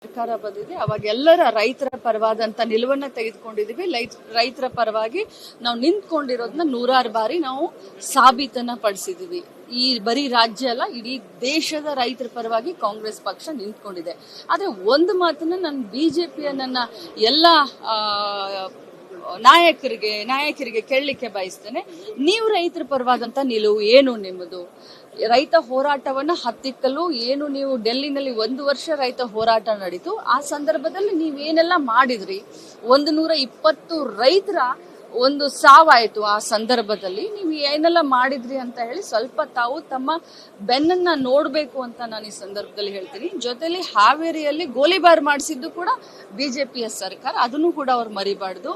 ಸರ್ಕಾರ ಬಂದಿದೆ ಅವಾಗ ಎಲ್ಲರ ರೈತರ ಪರವಾದಂತ ನಿಲುವನ್ನ ತೆಗೆದುಕೊಂಡಿದೀವಿ. ರೈತರ ಪರವಾಗಿ ನಾವು ನಿಂತ್ಕೊಂಡಿರೋದನ್ನ ನೂರಾರು ಬಾರಿ ನಾವು ಸಾಬೀತನ್ನ ಪಡಿಸಿದೀವಿ. ಈ ಬರೀ ರಾಜ್ಯ ಅಲ್ಲ, ಇಡೀ ದೇಶದ ರೈತರ ಪರವಾಗಿ ಕಾಂಗ್ರೆಸ್ ಪಕ್ಷ ನಿಂತ್ಕೊಂಡಿದೆ. ಆದ್ರೆ ಒಂದು ಮಾತನ್ನ ನಾನು ಬಿಜೆಪಿಯ ನನ್ನ ಎಲ್ಲ ನಾಯಕರಿಗೆ ಕೇಳಲಿಕ್ಕೆ ಬಯಸ್ತೇನೆ. ನೀವು ರೈತರ ಪರವಾದಂತ ನಿಲುವು ಏನು ನಿಮ್ಮದು? ರೈತ ಹೋರಾಟವನ್ನ ಹತ್ತಿಕ್ಕಲು ಏನು ನೀವು ಡೆಲ್ಲಿನಲ್ಲಿ 1 ವರ್ಷ ರೈತ ಹೋರಾಟ ನಡೀತು. ಆ ಸಂದರ್ಭದಲ್ಲಿ ನೀವೇನೆಲ್ಲ ಮಾಡಿದ್ರಿ? 120 ರೈತರ ಒಂದು ಸಾವಾಯಿತು. ಆ ಸಂದರ್ಭದಲ್ಲಿ ನೀವು ಏನೆಲ್ಲ ಮಾಡಿದ್ರಿ ಅಂತ ಹೇಳಿ ಸ್ವಲ್ಪ ತಾವು ತಮ್ಮ ಬೆನ್ನನ್ನ ನೋಡ್ಬೇಕು ಅಂತ ನಾನು ಈ ಸಂದರ್ಭದಲ್ಲಿ ಹೇಳ್ತೀನಿ. ಜೊತೆಲಿ ಹಾವೇರಿಯಲ್ಲಿ ಗೋಲಿಬಾರ್ ಮಾಡಿಸಿದ್ದು ಕೂಡ ಬಿಜೆಪಿಯ ಸರ್ಕಾರ, ಅದನ್ನು ಕೂಡ ಅವ್ರು ಮರಿಬಾರ್ದು.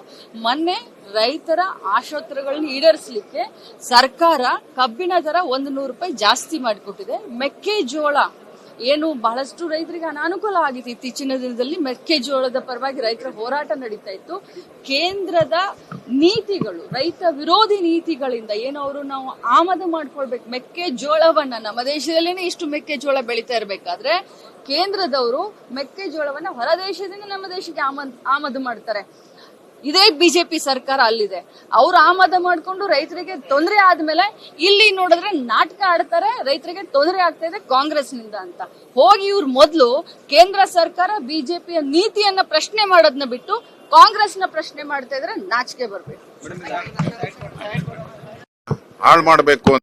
ಮೊನ್ನೆ ರೈತರ ಆಶೋತ್ತರಗಳನ್ನ ಈಡೇರಿಸಲಿಕ್ಕೆ ಸರ್ಕಾರ ಕಬ್ಬಿನ ದರ 100 ರೂಪಾಯಿ ಜಾಸ್ತಿ ಮಾಡಿಕೊಟ್ಟಿದೆ. ಮೆಕ್ಕೆಜೋಳ ಏನು ಬಹಳಷ್ಟು ರೈತರಿಗೆ ಅನಾನುಕೂಲ ಆಗಿತ್ತು. ಇತ್ತೀಚಿನ ದಿನದಲ್ಲಿ ಮೆಕ್ಕೆಜೋಳದ ಪರವಾಗಿ ರೈತರ ಹೋರಾಟ ನಡೀತಾ ಇತ್ತು. ಕೇಂದ್ರದ ನೀತಿಗಳು, ರೈತ ವಿರೋಧಿ ನೀತಿಗಳಿಂದ ಏನು ಅವರು ನಾವು ಆಮದು ಮಾಡ್ಕೊಳ್ಬೇಕು ಮೆಕ್ಕೆಜೋಳವನ್ನ, ನಮ್ಮ ದೇಶದಲ್ಲೇನೆ ಇಷ್ಟು ಮೆಕ್ಕೆಜೋಳ ಬೆಳೀತಾ ಇರಬೇಕಾದ್ರೆ ಕೇಂದ್ರದವರು ಮೆಕ್ಕೆಜೋಳವನ್ನ ಹೊರ ದೇಶದಿಂದ ನಮ್ಮ ದೇಶಕ್ಕೆ ಆಮದು ಮಾಡ್ತಾರೆ. ಇದೇ ಬಿಜೆಪಿ ಸರ್ಕಾರ ಅಲ್ಲಿದೆ. ಅವ್ರು ಆಮದು ಮಾಡ್ಕೊಂಡು ರೈತರಿಗೆ ತೊಂದರೆ ಆದ್ಮೇಲೆ ಇಲ್ಲಿ ನೋಡಿದ್ರೆ ನಾಟಕ ಆಡ್ತಾರೆ, ರೈತರಿಗೆ ತೊಂದರೆ ಆಗ್ತಾ ಇದೆ ಕಾಂಗ್ರೆಸ್ನಿಂದ ಅಂತ. ಹೋಗಿ ಇವ್ರು ಮೊದಲು ಕೇಂದ್ರ ಸರ್ಕಾರ ಬಿಜೆಪಿಯ ನೀತಿಯನ್ನ ಪ್ರಶ್ನೆ ಮಾಡೋದನ್ನ ಬಿಟ್ಟು ಕಾಂಗ್ರೆಸ್ನ ಪ್ರಶ್ನೆ ಮಾಡ್ತಾ ಇದ್ರೆ ನಾಚಿಕೆ ಬರ್ಬೇಕು. ಹಾಳು ಮಾಡಬೇಕು